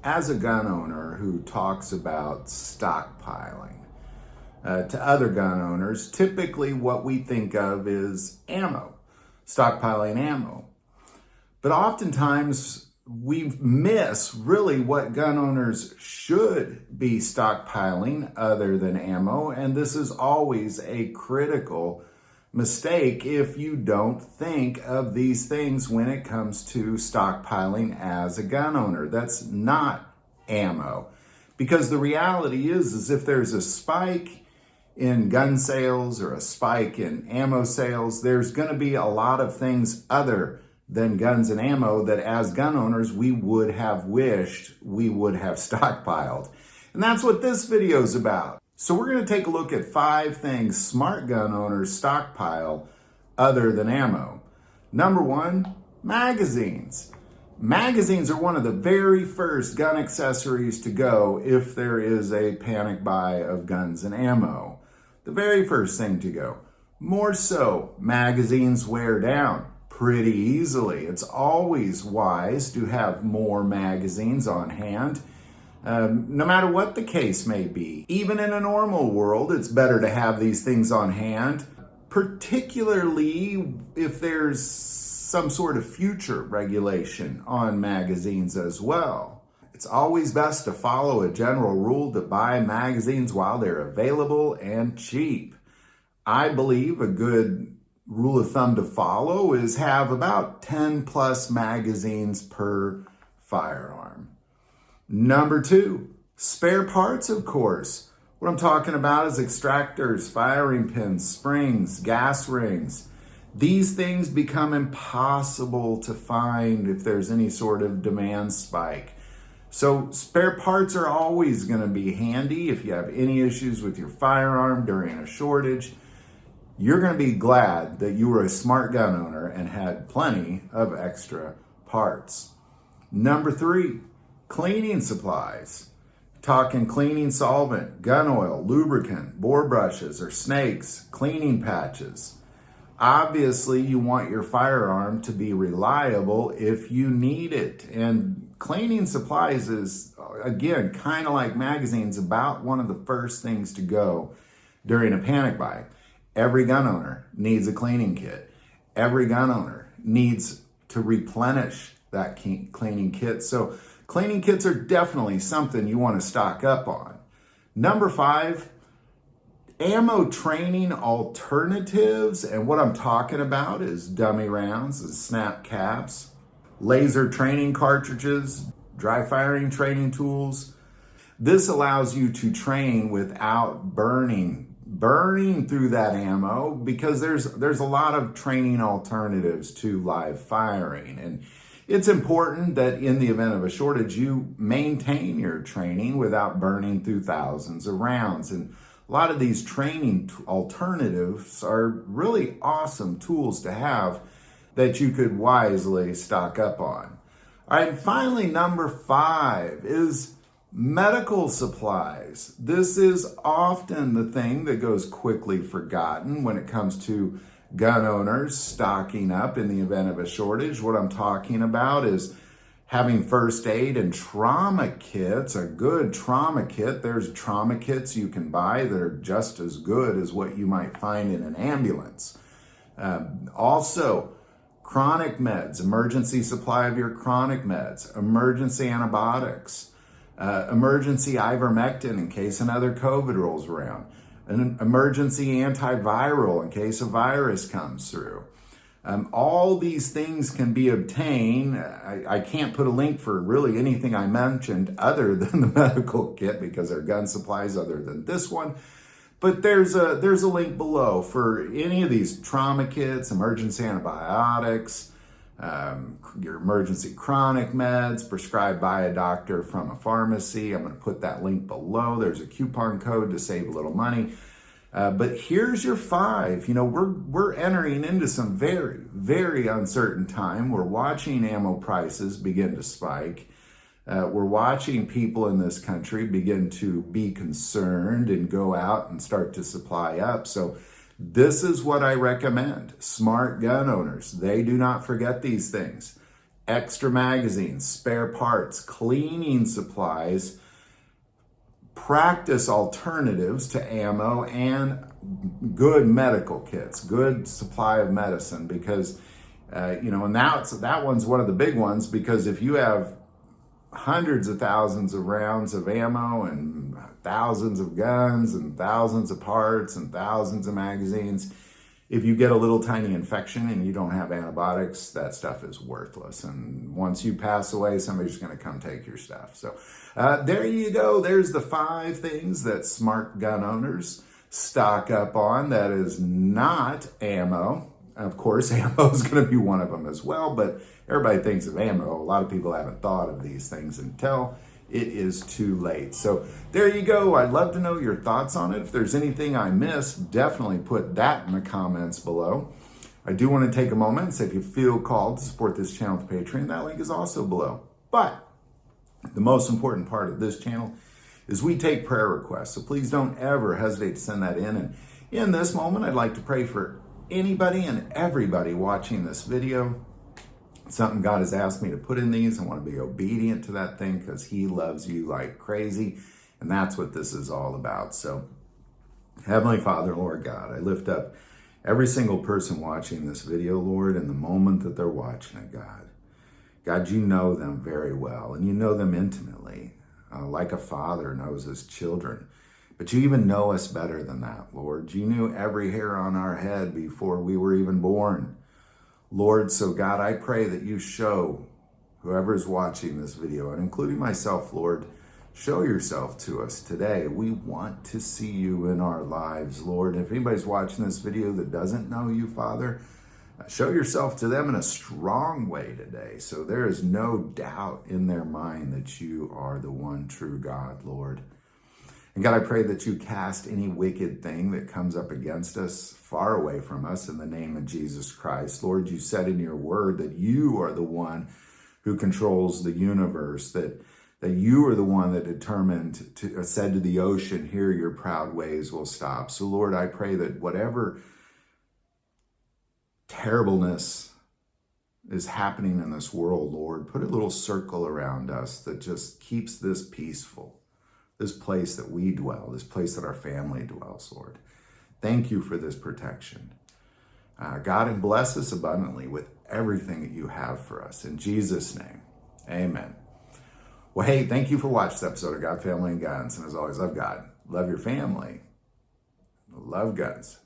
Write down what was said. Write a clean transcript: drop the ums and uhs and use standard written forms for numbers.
as a gun owner who talks about stockpiling, to other gun owners, typically what we think of is ammo, stockpiling ammo. But oftentimes we miss really what gun owners should be stockpiling other than ammo, and this is always a critical mistake if you don't think of these things when it comes to stockpiling as a gun owner. That's not ammo. Because the reality is if there's a spike in gun sales or a spike in ammo sales, there's going to be a lot of things other than guns and ammo that as gun owners we would have wished we would have stockpiled. And that's what this video is about. So we're going to take a look at 5 things smart gun owners stockpile other than ammo. Number 1, magazines. Magazines are one of the very first gun accessories to go if there is a panic buy of guns and ammo. The very first thing to go. More so, magazines wear down pretty easily. It's always wise to have more magazines on hand, no matter what the case may be. Even in a normal world, it's better to have these things on hand, particularly if there's some sort of future regulation on magazines as well. It's always best to follow a general rule to buy magazines while they're available and cheap. I believe a good rule of thumb to follow is have about 10 plus magazines per firearm. Number 2, spare parts, of course. What I'm talking about is extractors, firing pins, springs, gas rings. These things become impossible to find if there's any sort of demand spike. So spare parts are always going to be handy if you have any issues with your firearm during a shortage. You're going to be glad that you were a smart gun owner and had plenty of extra parts. Number 3, cleaning supplies. Talking cleaning solvent, gun oil, lubricant, bore brushes or snakes, cleaning patches. Obviously, you want your firearm to be reliable if you need it. And cleaning supplies is, again, kind of like magazines, about one of the first things to go during a panic buy. Every gun owner needs a cleaning kit. Every gun owner needs to replenish that cleaning kit. So cleaning kits are definitely something you want to stock up on. Number 5, ammo training alternatives. And what I'm talking about is dummy rounds, snap caps, laser training cartridges, dry firing training tools. This allows you to train without burning through that ammo, because there's a lot of training alternatives to live firing. And it's important that in the event of a shortage, you maintain your training without burning through thousands of rounds. And a lot of these training alternatives are really awesome tools to have that you could wisely stock up on. All right, finally, number 5 is medical supplies. This is often the thing that goes quickly forgotten when it comes to gun owners stocking up in the event of a shortage. What I'm talking about is having first aid and trauma kits. A good trauma kit, there's trauma kits you can buy that are just as good as what you might find in an ambulance. Also, chronic meds, emergency supply of your chronic meds, emergency antibiotics, emergency ivermectin in case another COVID rolls around, an emergency antiviral in case a virus comes through. All these things can be obtained. I can't put a link for really anything I mentioned other than the medical kit because there are gun supplies other than this one. But there's a link below for any of these trauma kits, emergency antibiotics, your emergency chronic meds prescribed by a doctor from a pharmacy. I'm going to put that link below. There's a coupon code to save a little money. But here's your 5. You know, we're entering into some very, very uncertain time. We're watching ammo prices begin to spike. We're watching people in this country begin to be concerned and go out and start to supply up. So this is what I recommend. Smart gun owners, they do not forget these things. extra magazines, spare parts, cleaning supplies, practice alternatives to ammo, and good medical kits, good supply of medicine, because and that one's one of the big ones, because if you have hundreds of thousands of rounds of ammo and thousands of guns and thousands of parts and thousands of magazines, if you get a little tiny infection and you don't have antibiotics, that stuff is worthless. And once you pass away, somebody's going to come take your stuff. So there you go. There's the 5 things that smart gun owners stock up on that is not ammo. Of course, ammo is going to be one of them as well, but everybody thinks of ammo. A lot of people haven't thought of these things until it is too late. So there you go. I'd love to know your thoughts on it. If there's anything I missed, definitely put that in the comments below. I do want to take a moment and say, if you feel called to support this channel with Patreon, that link is also below. But the most important part of this channel is we take prayer requests. So please don't ever hesitate to send that in. And in this moment, I'd like to pray for anybody and everybody watching this video. Something God has asked me to put in these. I want to be obedient to that thing because He loves you like crazy. And that's what this is all about. So, Heavenly Father, Lord God, I lift up every single person watching this video, Lord, in the moment that they're watching it, God. God, you know them very well, and you know them intimately, like a father knows his children. But you even know us better than that, Lord. You knew every hair on our head before we were even born. Lord, so God, I pray that you show whoever's watching this video, and including myself, Lord, show yourself to us today. We want to see you in our lives, Lord. If anybody's watching this video that doesn't know you, Father, show yourself to them in a strong way today, so there is no doubt in their mind that you are the one true God, Lord. And God, I pray that you cast any wicked thing that comes up against us far away from us in the name of Jesus Christ. Lord, you said in your word that you are the one who controls the universe, that you are the one that said to the ocean, here your proud ways will stop. So Lord, I pray that whatever terribleness is happening in this world, Lord, put a little circle around us that just keeps this peaceful. This place that we dwell, this place that our family dwells, Lord. Thank you for this protection. God, and bless us abundantly with everything that you have for us. In Jesus' name, amen. Well, hey, thank you for watching this episode of God, Family, and Guns. And as always, love God, love your family, love guns.